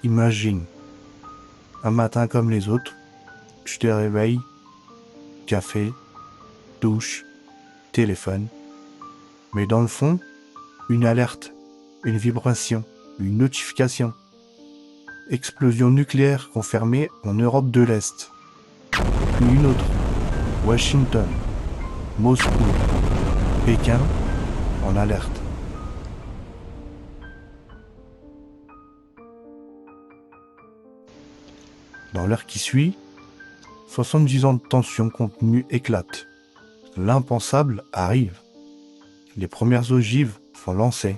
Imagine, un matin comme les autres, tu te réveilles, café, douche, téléphone, mais dans le fond, une alerte, une vibration, une notification. Explosion nucléaire confirmée en Europe de l'Est. Puis une autre, Washington, Moscou, Pékin, en alerte. Dans l'heure qui suit, 70 ans de tension contenue éclatent. L'impensable arrive. Les premières ogives sont lancées.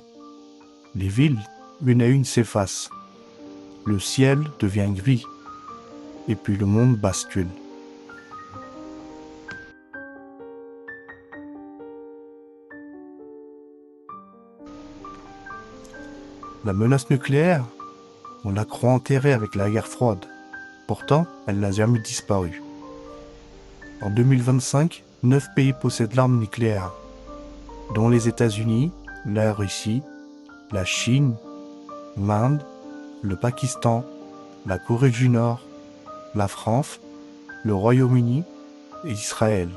Les villes, une à une, s'effacent. Le ciel devient gris. Et puis le monde bascule. La menace nucléaire, on la croit enterrée avec la guerre froide. Pourtant, elle n'a jamais disparu. En 2025, 9 pays possèdent l'arme nucléaire, dont les États-Unis, la Russie, la Chine, l'Inde, le Pakistan, la Corée du Nord, la France, le Royaume-Uni et Israël.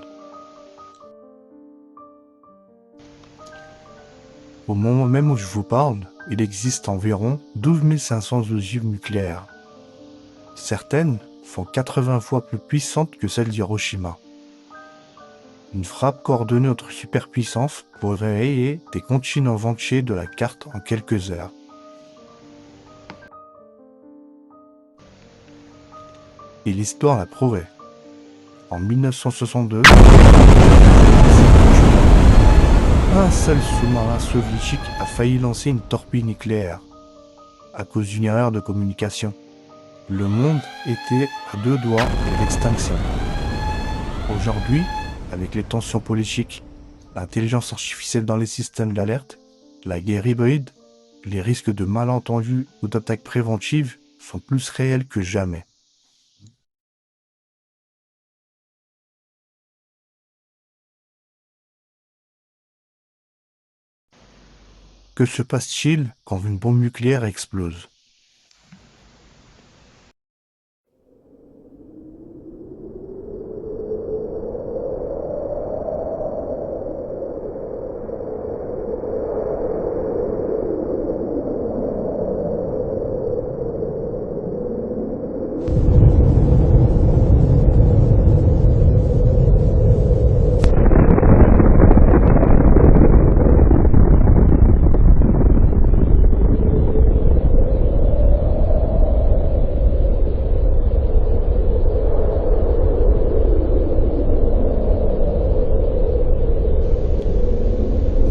Au moment même où je vous parle, il existe environ 12 500 ogives nucléaires. Certaines sont 80 fois plus puissantes que celles d'Hiroshima. Une frappe coordonnée entre superpuissances pourrait rayer des continents entiers de la carte en quelques heures. Et l'histoire l'a prouvé. En 1962, un seul sous-marin soviétique a failli lancer une torpille nucléaire à cause d'une erreur de communication. Le monde était à 2 doigts de l'extinction. Aujourd'hui, avec les tensions politiques, l'intelligence artificielle dans les systèmes d'alerte, la guerre hybride, les risques de malentendus ou d'attaques préventives sont plus réels que jamais. Que se passe-t-il quand une bombe nucléaire explose ?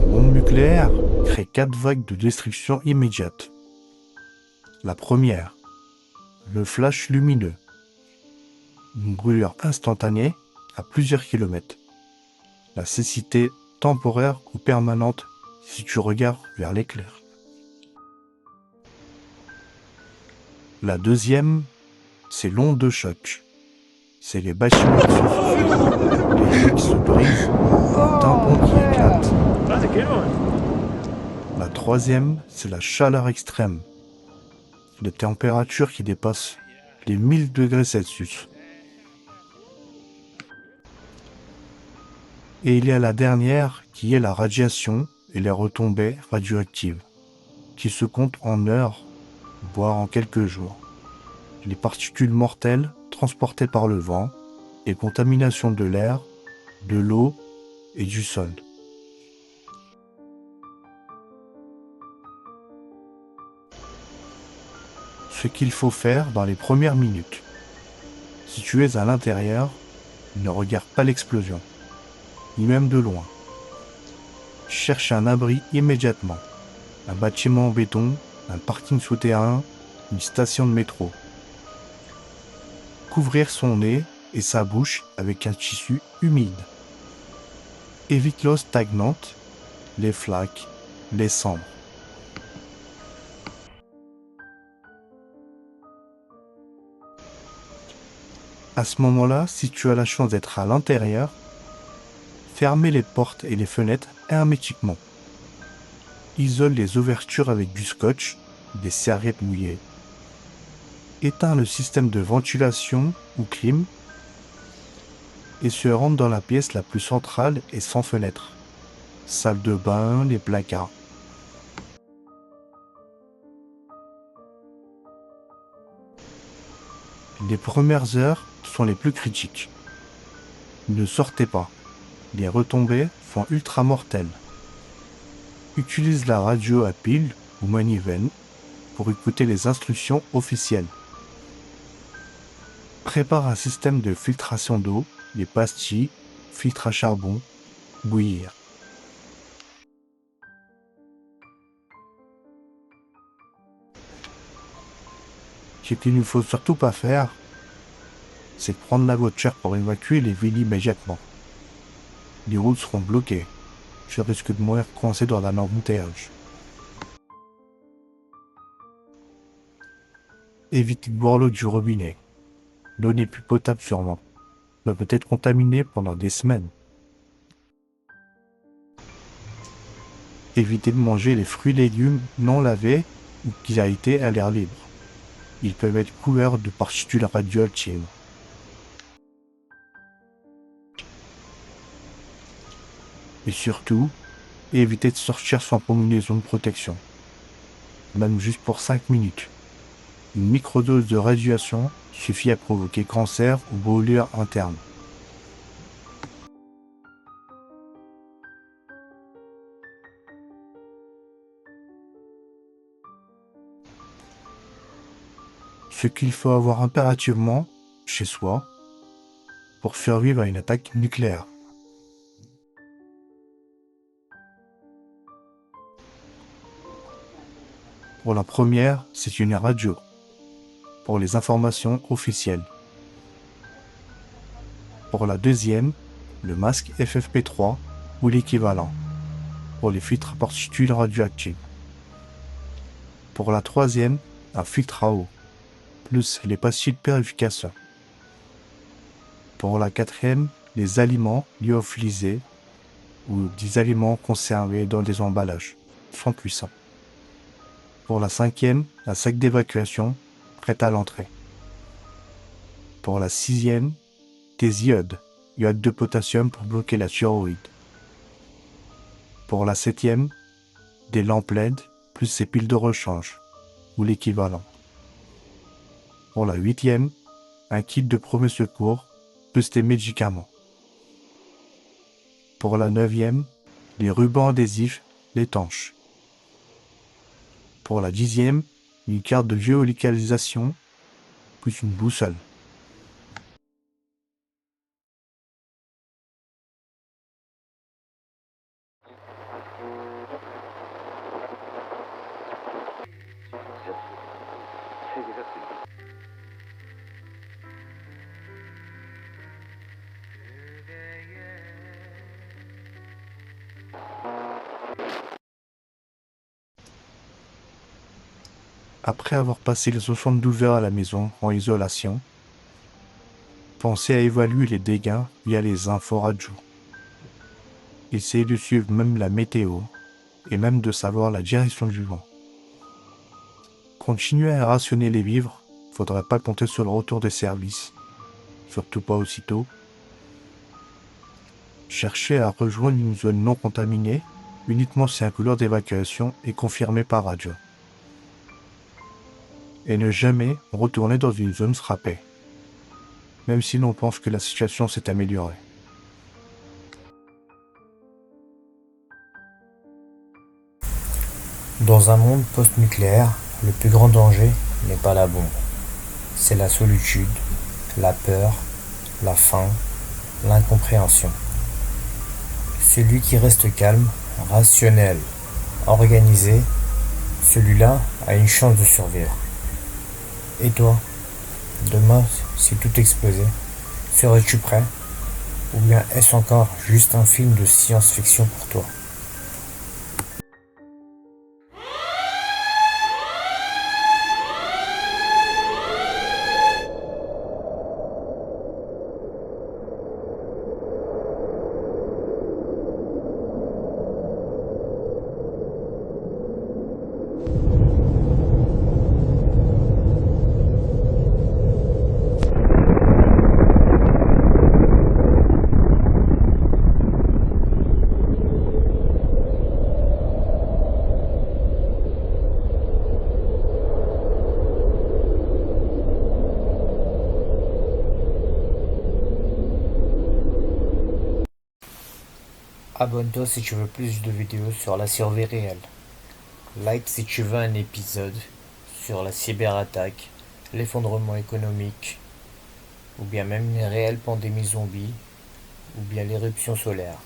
Une bombe nucléaire crée 4 vagues de destruction immédiate. La première, le flash lumineux. Une brûlure instantanée à plusieurs kilomètres. La cécité temporaire ou permanente si tu regardes vers l'éclair. La deuxième, c'est l'onde de choc. C'est les bâtiments qui s'effondrent, les rues qui se brisent, le tympan qui éclate. La troisième, c'est la chaleur extrême. Les températures qui dépassent les 1000 degrés Celsius. Et il y a la dernière qui est la radiation et les retombées radioactives, qui se comptent en heures, voire en quelques jours. Les particules mortelles transportées par le vent et contamination de l'air, de l'eau et du sol. Ce qu'il faut faire dans les premières minutes. Si tu es à l'intérieur, ne regarde pas l'explosion, ni même de loin. Cherche un abri immédiatement. Un bâtiment en béton, un parking souterrain, une station de métro. Couvrir son nez et sa bouche avec un tissu humide. Évite l'eau stagnante, les flaques, les cendres. À ce moment-là, si tu as la chance d'être à l'intérieur, fermez les portes et les fenêtres hermétiquement. Isole les ouvertures avec du scotch, des serviettes mouillées. éteint le système de ventilation ou clim et se rend dans la pièce la plus centrale et sans fenêtre. Salle de bain, les placards. Les premières heures sont les plus critiques. Ne sortez pas. Les retombées sont ultra mortelles. Utilise la radio à pile ou manivelle pour écouter les instructions officielles. Prépare un système de filtration d'eau, les pastilles, filtre à charbon, bouillir. Ce qu'il ne faut surtout pas faire, c'est prendre la voiture pour évacuer les villes immédiatement. Les routes seront bloquées. Je risque de mourir coincé dans un embouteillage. Évitez de boire l'eau du robinet. L'eau n'est plus potable sûrement. Elle peut être contaminée pendant des semaines. Évitez de manger les fruits et légumes non lavés ou qui a été à l'air libre. Ils peuvent être couverts de particules radioactives. Et surtout, évitez de sortir sans combinaison de protection. Même juste pour 5 minutes. Une microdose de radiation suffit à provoquer cancer ou brûlure interne. Ce qu'il faut avoir impérativement chez soi pour survivre à une attaque nucléaire. Pour la première, c'est une radio, pour les informations officielles. Pour la deuxième, le masque FFP3 ou l'équivalent, pour les filtres à particules radioactives. Pour la troisième, un filtre à eau, plus les pastilles de purification. Pour la quatrième, les aliments lyophilisés ou des aliments conservés dans des emballages, sans cuisson. Pour la cinquième, un sac d'évacuation prêt à l'entrée. Pour la sixième, des iodes de potassium pour bloquer la thyroïde. Pour la septième, des lampes LED plus ces piles de rechange ou l'équivalent. Pour la huitième, un kit de premiers secours plus des médicaments. Pour la neuvième, les rubans adhésifs étanches. Pour la dixième, une carte de géolocalisation plus une boussole. Après avoir passé les 72 heures à la maison en isolation, pensez à évaluer les dégâts via les infos radio. Essayez de suivre même la météo et même de savoir la direction du vent. Continuez à rationner les vivres, faudrait pas compter sur le retour des services, surtout pas aussitôt. Cherchez à rejoindre une zone non contaminée uniquement si un couloir d'évacuation est confirmé par radio. Et ne jamais retourner dans une zone frappée, même si l'on pense que la situation s'est améliorée. Dans un monde post-nucléaire, le plus grand danger n'est pas la bombe. C'est la solitude, la peur, la faim, l'incompréhension. Celui qui reste calme, rationnel, organisé, celui-là a une chance de survivre. Et toi, demain, si tout explosait, serais-tu prêt? Ou bien est-ce encore juste un film de science-fiction pour toi? Abonne-toi si tu veux plus de vidéos sur la survie réelle. Like si tu veux un épisode sur la cyberattaque, l'effondrement économique, ou bien même une réelle pandémie zombie, ou bien l'éruption solaire.